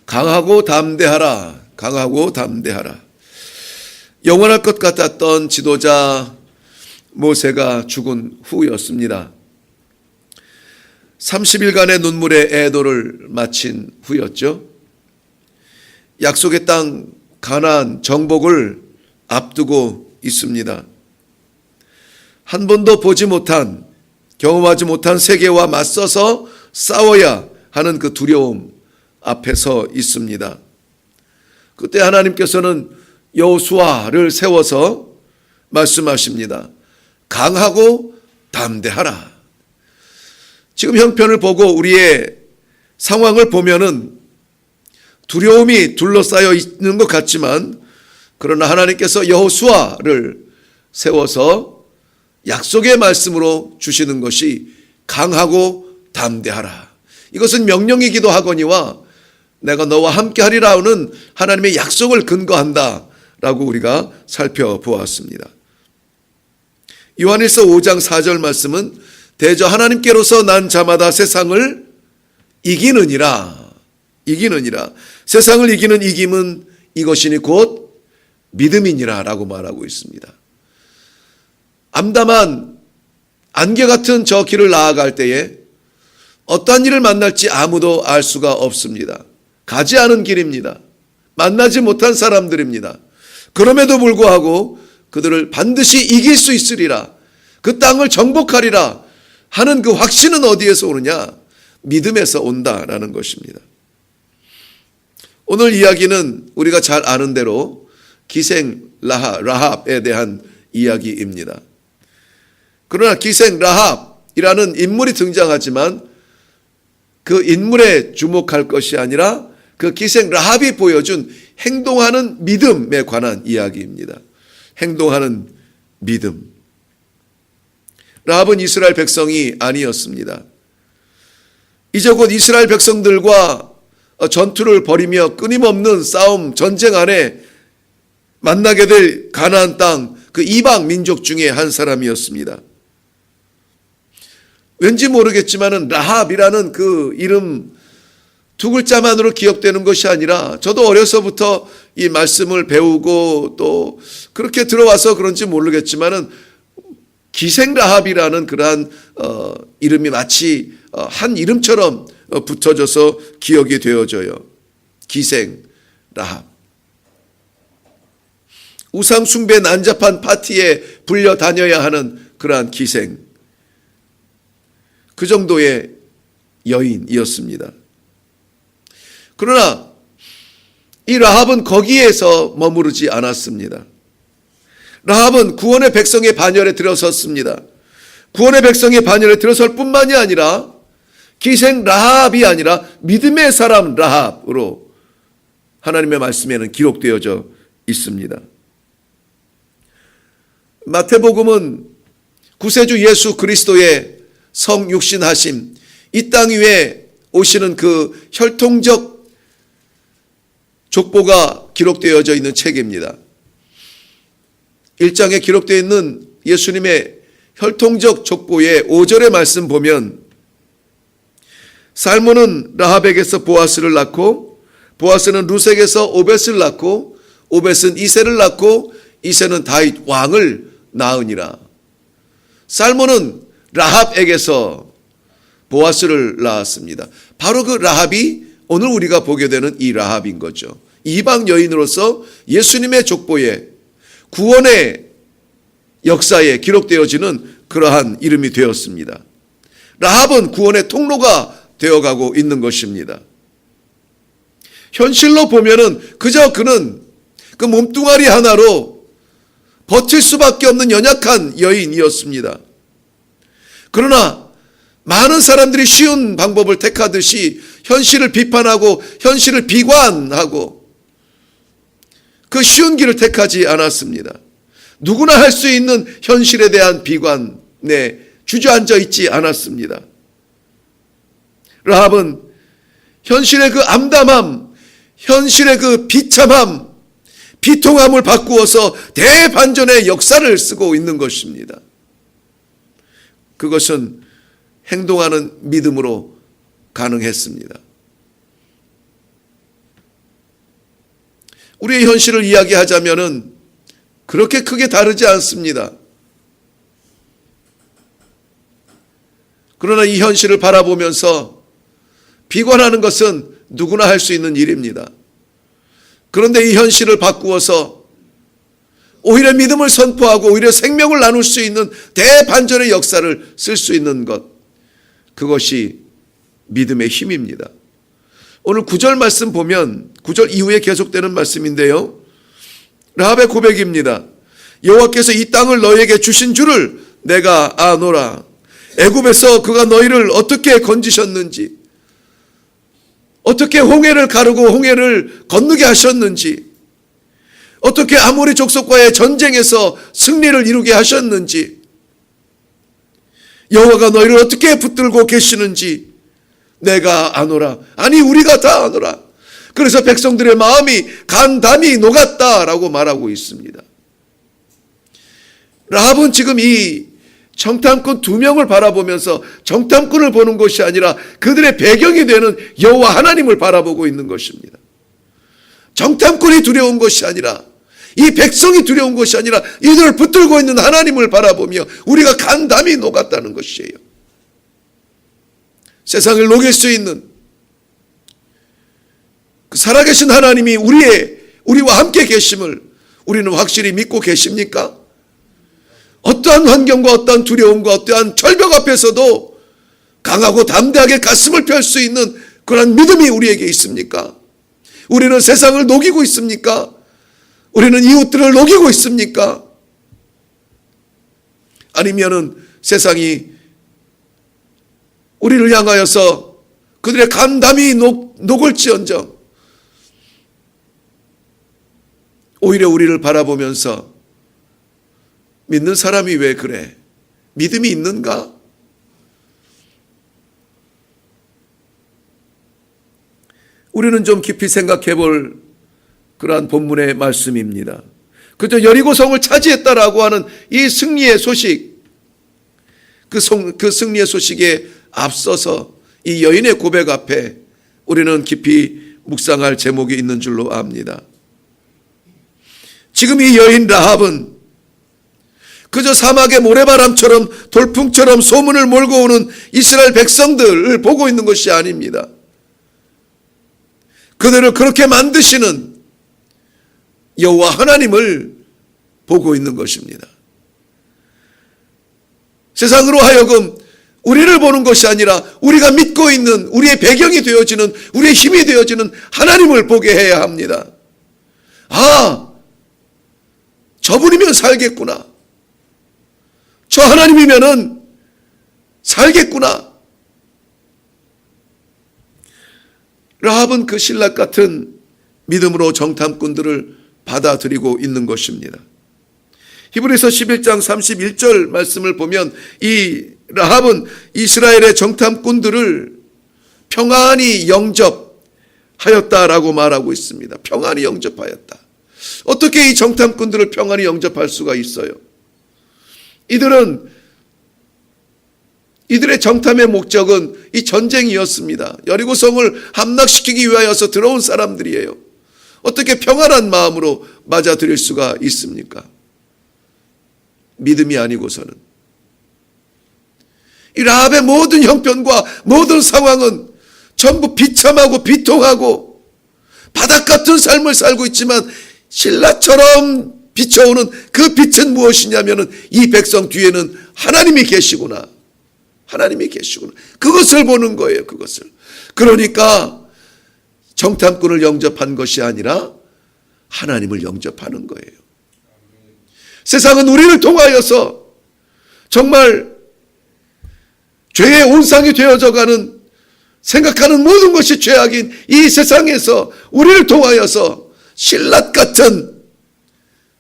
강하고 담대하라. 강하고 담대하라. 영원할 것 같았던 지도자 모세가 죽은 후였습니다. 30일간의 눈물의 애도를 마친 후였죠. 약속의 땅 가나안 정복을 앞두고 있습니다. 한 번도 보지 못한, 경험하지 못한 세계와 맞서서 싸워야 하는 그 두려움 앞에 서 있습니다. 그때 하나님께서는 여호수아를 세워서 말씀하십니다. 강하고 담대하라. 지금 형편을 보고 우리의 상황을 보면은 두려움이 둘러싸여 있는 것 같지만, 그러나 하나님께서 여호수아를 세워서 약속의 말씀으로 주시는 것이 강하고 담대하라. 이것은 명령이기도 하거니와 내가 너와 함께 하리라는 하나님의 약속을 근거한다라고 우리가 살펴보았습니다. 요한일서 5장 4절 말씀은 대저 하나님께로서 난 자마다 세상을 이기느니라. 이기느니라. 세상을 이기는 이김은 이것이니 곧 믿음이니라 라고 말하고 있습니다. 암담한 안개 같은 저 길을 나아갈 때에 어떠한 일을 만날지 아무도 알 수가 없습니다. 가지 않은 길입니다. 만나지 못한 사람들입니다. 그럼에도 불구하고 그들을 반드시 이길 수 있으리라, 그 땅을 정복하리라 하는 그 확신은 어디에서 오느냐? 믿음에서 온다라는 것입니다. 오늘 이야기는 우리가 잘 아는 대로 기생 라합에 대한 이야기입니다. 그러나 기생 라합이라는 인물이 등장하지만 그 인물에 주목할 것이 아니라 그 기생 라합이 보여준 행동하는 믿음에 관한 이야기입니다. 행동하는 믿음. 라합은 이스라엘 백성이 아니었습니다. 이제 곧 이스라엘 백성들과 전투를 벌이며 끊임없는 싸움, 전쟁 안에 만나게 될 가나안 땅, 그 이방 민족 중에 한 사람이었습니다. 왠지 모르겠지만은 라합이라는 그 이름 두 글자만으로 기억되는 것이 아니라, 저도 어려서부터 이 말씀을 배우고 또 그렇게 들어와서 그런지 모르겠지만은 기생 라합이라는 그러한 이름이 마치 한 이름처럼 붙어져서 기억이 되어져요. 기생 라합. 우상 숭배 난잡한 파티에 불려 다녀야 하는 그러한 기생, 그 정도의 여인이었습니다. 그러나 이 라합은 거기에서 머무르지 않았습니다. 라합은 구원의 백성의 반열에 들어섰습니다. 구원의 백성의 반열에 들어설 뿐만이 아니라 기생 라합이 아니라 믿음의 사람 라합으로 하나님의 말씀에는 기록되어져 있습니다. 마태복음은 구세주 예수 그리스도의 성육신하심, 이 땅 위에 오시는 그 혈통적 족보가 기록되어져 있는 책입니다. 1장에 기록되어 있는 예수님의 혈통적 족보의 5절의 말씀 보면, 살몬은 라합에게서 보아스를 낳고, 보아스는 루sek에서 오벳을 낳고, 오벳은 이새를 낳고, 이새는 다윗 왕을 낳으니라. 살몬은 라합에게서 보아스를 낳았습니다. 바로 그 라합이 오늘 우리가 보게 되는 이 라합인 거죠. 이방 여인으로서 예수님의 족보에, 구원의 역사에 기록되어지는 그러한 이름이 되었습니다. 라합은 구원의 통로가 되어가고 있는 것입니다. 현실로 보면은 그저 그는 그 몸뚱아리 하나로 버틸 수밖에 없는 연약한 여인이었습니다. 그러나 많은 사람들이 쉬운 방법을 택하듯이 현실을 비판하고 현실을 비관하고 그 쉬운 길을 택하지 않았습니다. 누구나 할 수 있는 현실에 대한 비관에 주저앉아 있지 않았습니다. 라합은 현실의 그 암담함, 현실의 그 비참함, 비통함을 바꾸어서 대반전의 역사를 쓰고 있는 것입니다. 그것은 행동하는 믿음으로 가능했습니다. 우리의 현실을 이야기하자면은 그렇게 크게 다르지 않습니다. 그러나 이 현실을 바라보면서 비관하는 것은 누구나 할 수 있는 일입니다. 그런데 이 현실을 바꾸어서 오히려 믿음을 선포하고 오히려 생명을 나눌 수 있는 대반전의 역사를 쓸 수 있는 것, 그것이 믿음의 힘입니다. 오늘 9절 말씀 보면 9절 이후에 계속되는 말씀인데요, 라합의 고백입니다. 여호와께서 이 땅을 너희에게 주신 줄을 내가 아노라. 애굽에서 그가 너희를 어떻게 건지셨는지, 어떻게 홍해를 가르고 홍해를 건너게 하셨는지, 어떻게 아모리 족속과의 전쟁에서 승리를 이루게 하셨는지, 여호와가 너희를 어떻게 붙들고 계시는지 내가 아노라. 아니, 우리가 다 아노라. 그래서 백성들의 마음이 간담이 녹았다라고 말하고 있습니다. 라합은 지금 이 정탐꾼 두 명을 바라보면서 정탐꾼을 보는 것이 아니라 그들의 배경이 되는 여호와 하나님을 바라보고 있는 것입니다. 정탐꾼이 두려운 것이 아니라, 이 백성이 두려운 것이 아니라 이들을 붙들고 있는 하나님을 바라보며 우리가 간담이 녹았다는 것이에요. 세상을 녹일 수 있는 그 살아계신 하나님이 우리와 함께 계심을 우리는 확실히 믿고 계십니까? 어떠한 환경과 어떠한 두려움과 어떠한 절벽 앞에서도 강하고 담대하게 가슴을 펼 수 있는 그런 믿음이 우리에게 있습니까? 우리는 세상을 녹이고 있습니까? 우리는 이웃들을 녹이고 있습니까? 아니면은 세상이 우리를 향하여서 그들의 간담이 녹을지언정 오히려 우리를 바라보면서 믿는 사람이 왜 그래? 믿음이 있는가? 우리는 좀 깊이 생각해 볼 그러한 본문의 말씀입니다. 그저 여리고성을 차지했다라고 하는 이 승리의 소식, 그 승리의 소식에 앞서서 이 여인의 고백 앞에 우리는 깊이 묵상할 제목이 있는 줄로 압니다. 지금 이 여인 라합은 그저 사막의 모래바람처럼 돌풍처럼 소문을 몰고 오는 이스라엘 백성들을 보고 있는 것이 아닙니다. 그들을 그렇게 만드시는 여호와 하나님을 보고 있는 것입니다. 세상으로 하여금 우리를 보는 것이 아니라 우리가 믿고 있는, 우리의 배경이 되어지는, 우리의 힘이 되어지는 하나님을 보게 해야 합니다. 아, 저분이면 살겠구나. 저 하나님이면은 살겠구나. 라합은 그 신락 같은 믿음으로 정탐꾼들을 받아들이고 있는 것입니다. 히브리서 11장 31절 말씀을 보면 이 라합은 이스라엘의 정탐꾼들을 평안히 영접하였다라고 말하고 있습니다. 평안히 영접하였다. 어떻게 이 정탐꾼들을 평안히 영접할 수가 있어요? 이들의 정탐의 목적은 이 전쟁이었습니다. 여리고성을 함락시키기 위하여서 들어온 사람들이에요. 어떻게 평안한 마음으로 맞아들일 수가 있습니까? 믿음이 아니고서는. 이 라합의 모든 형편과 모든 상황은 전부 비참하고 비통하고 바닥 같은 삶을 살고 있지만 신라처럼 비춰오는 그 빛은 무엇이냐면은 이 백성 뒤에는 하나님이 계시구나. 하나님이 계시구나. 그것을 보는 거예요. 그것을. 그러니까 정탐꾼을 영접한 것이 아니라 하나님을 영접하는 거예요. 세상은 우리를 통하여서 정말 죄의 온상이 되어져가는, 생각하는 모든 것이 죄악인 이 세상에서 우리를 통하여서 신라 같은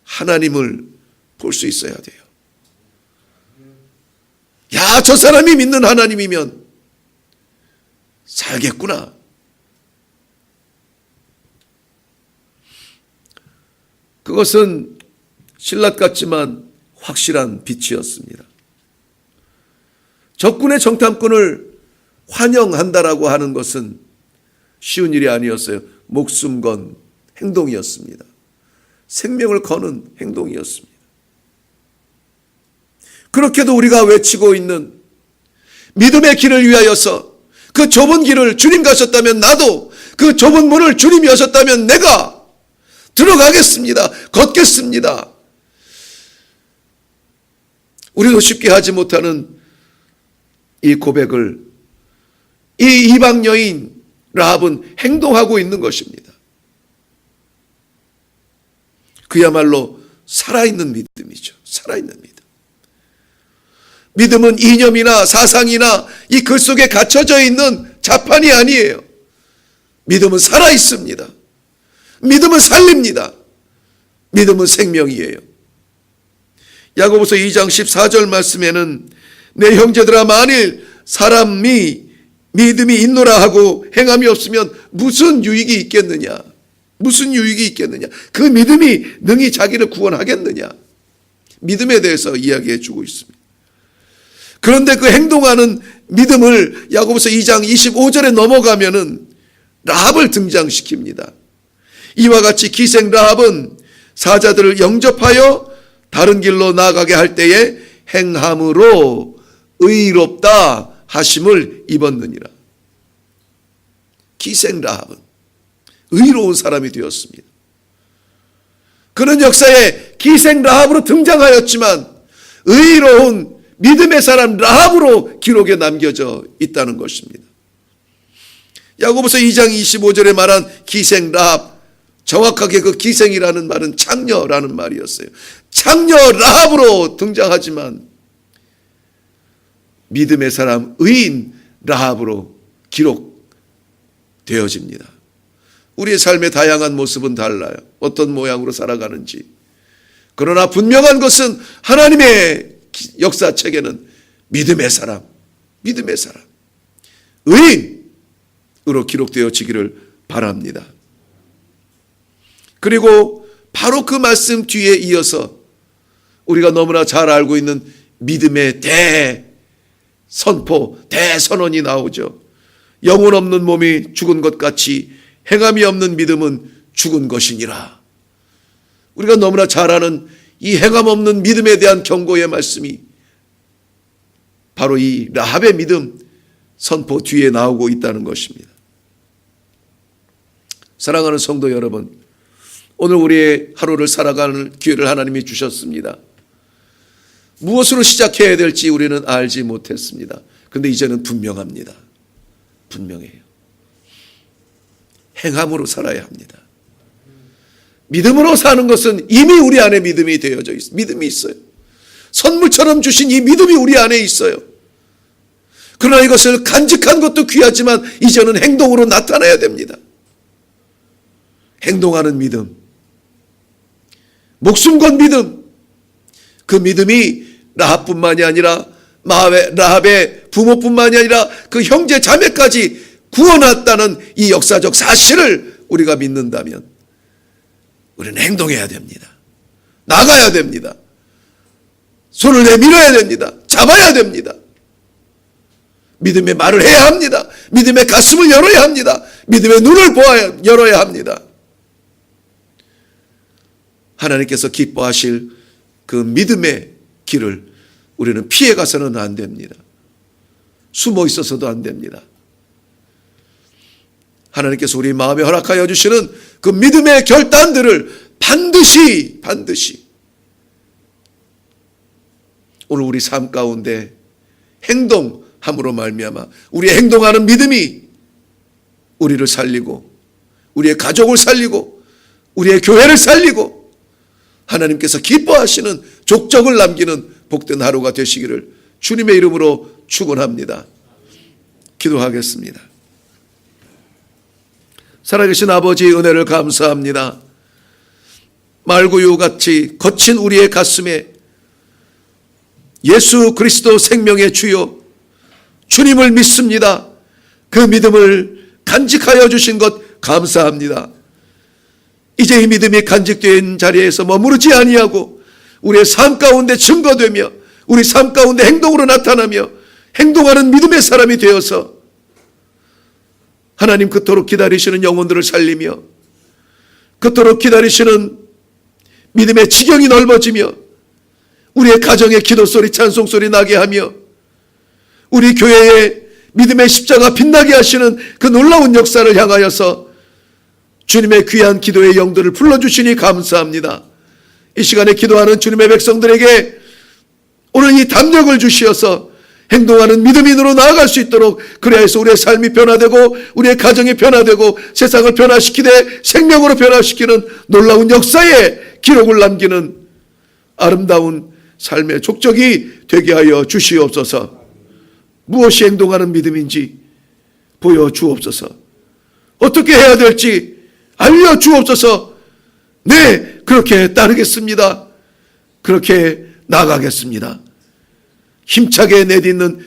하나님을 볼 수 있어야 돼요. 야, 저 사람이 믿는 하나님이면 살겠구나. 그것은 신라 같지만 확실한 빛이었습니다. 적군의 정탐꾼을 환영한다라고 하는 것은 쉬운 일이 아니었어요. 목숨 건 행동이었습니다. 생명을 거는 행동이었습니다. 그렇게도 우리가 외치고 있는 믿음의 길을 위하여서 그 좁은 길을 주님 가셨다면 나도, 그 좁은 문을 주님이 여셨다면 내가 들어가겠습니다. 걷겠습니다. 우리도 쉽게 하지 못하는 이 고백을 이 이방 여인 라합은 행동하고 있는 것입니다. 그야말로 살아있는 믿음이죠. 살아있는 믿음. 믿음은 이념이나 사상이나 이 글 속에 갇혀져 있는 자판이 아니에요. 믿음은 살아있습니다. 믿음은 살립니다. 믿음은 생명이에요. 야고보서 2장 14절 말씀에는 내 형제들아 만일 사람이 믿음이 있노라 하고 행함이 없으면 무슨 유익이 있겠느냐? 무슨 유익이 있겠느냐? 그 믿음이 능히 자기를 구원하겠느냐? 믿음에 대해서 이야기해 주고 있습니다. 그런데 그 행동하는 믿음을 야고보서 2장 25절에 넘어가면은 라합을 등장시킵니다. 이와 같이 기생 라합은 사자들을 영접하여 다른 길로 나아가게 할 때에 행함으로 의롭다 하심을 입었느니라. 기생 라합은 의로운 사람이 되었습니다. 그는 역사에 기생 라합으로 등장하였지만 의로운 믿음의 사람 라합으로 기록에 남겨져 있다는 것입니다. 야고보서 2장 25절에 말한 기생 라합, 정확하게 그 기생이라는 말은 창녀라는 말이었어요. 창녀 라합으로 등장하지만 믿음의 사람 의인 라합으로 기록되어집니다. 우리의 삶의 다양한 모습은 달라요. 어떤 모양으로 살아가는지. 그러나 분명한 것은 하나님의 역사책에는 믿음의 사람, 믿음의 사람, 의인으로 기록되어지기를 바랍니다. 그리고 바로 그 말씀 뒤에 이어서 우리가 너무나 잘 알고 있는 믿음의 대선포, 대선언이 나오죠. 영혼 없는 몸이 죽은 것 같이 행함이 없는 믿음은 죽은 것이니라. 우리가 너무나 잘 아는 이 행함 없는 믿음에 대한 경고의 말씀이 바로 이 라합의 믿음 선포 뒤에 나오고 있다는 것입니다. 사랑하는 성도 여러분, 오늘 우리의 하루를 살아가는 기회를 하나님이 주셨습니다. 무엇으로 시작해야 될지 우리는 알지 못했습니다. 그런데 이제는 분명합니다. 분명해요. 행함으로 살아야 합니다. 믿음으로 사는 것은 이미 우리 안에 믿음이 되어져 있어요. 믿음이 있어요. 선물처럼 주신 이 믿음이 우리 안에 있어요. 그러나 이것을 간직한 것도 귀하지만 이제는 행동으로 나타나야 됩니다. 행동하는 믿음, 목숨 건 믿음, 그 믿음이 라합뿐만이 아니라 라합의 부모뿐만이 아니라 그 형제 자매까지 구원했다는 이 역사적 사실을 우리가 믿는다면 우리는 행동해야 됩니다. 나가야 됩니다. 손을 내밀어야 됩니다. 잡아야 됩니다. 믿음의 말을 해야 합니다. 믿음의 가슴을 열어야 합니다. 믿음의 눈을 열어야 합니다. 하나님께서 기뻐하실 그 믿음의 길을 우리는 피해가서는 안 됩니다. 숨어 있어서도 안 됩니다. 하나님께서 우리 마음에 허락하여 주시는 그 믿음의 결단들을 반드시 오늘 우리 삶 가운데 행동함으로 말미암아 우리의 행동하는 믿음이 우리를 살리고 우리의 가족을 살리고 우리의 교회를 살리고 하나님께서 기뻐하시는 족적을 남기는 복된 하루가 되시기를 주님의 이름으로 축원합니다. 기도하겠습니다. 살아계신 아버지 은혜를 감사합니다. 말구유같이 거친 우리의 가슴에 예수 그리스도 생명의 주요 주님을 믿습니다. 그 믿음을 간직하여 주신 것 감사합니다. 이제 이 믿음이 간직된 자리에서 머무르지 아니하고 우리의 삶 가운데 증거되며 우리 삶 가운데 행동으로 나타나며 행동하는 믿음의 사람이 되어서 하나님 그토록 기다리시는 영혼들을 살리며 그토록 기다리시는 믿음의 지경이 넓어지며 우리의 가정의 기도소리 찬송소리 나게 하며 우리 교회의 믿음의 십자가 빛나게 하시는 그 놀라운 역사를 향하여서 주님의 귀한 기도의 영들을 불러주시니 감사합니다. 이 시간에 기도하는 주님의 백성들에게 오늘 이 담력을 주시어서 행동하는 믿음인으로 나아갈 수 있도록, 그래야 해서 우리의 삶이 변화되고 우리의 가정이 변화되고 세상을 변화시키되 생명으로 변화시키는 놀라운 역사의 기록을 남기는 아름다운 삶의 족적이 되게 하여 주시옵소서. 무엇이 행동하는 믿음인지 보여주옵소서. 어떻게 해야 될지 알려주옵소서. 네, 그렇게 따르겠습니다. 그렇게 나가겠습니다. 힘차게 내딛는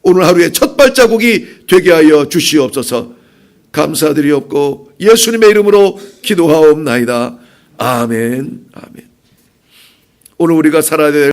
오늘 하루의 첫 발자국이 되게 하여 주시옵소서. 감사드리옵고 예수님의 이름으로 기도하옵나이다. 아멘. 아멘. 오늘 우리가 살아야 될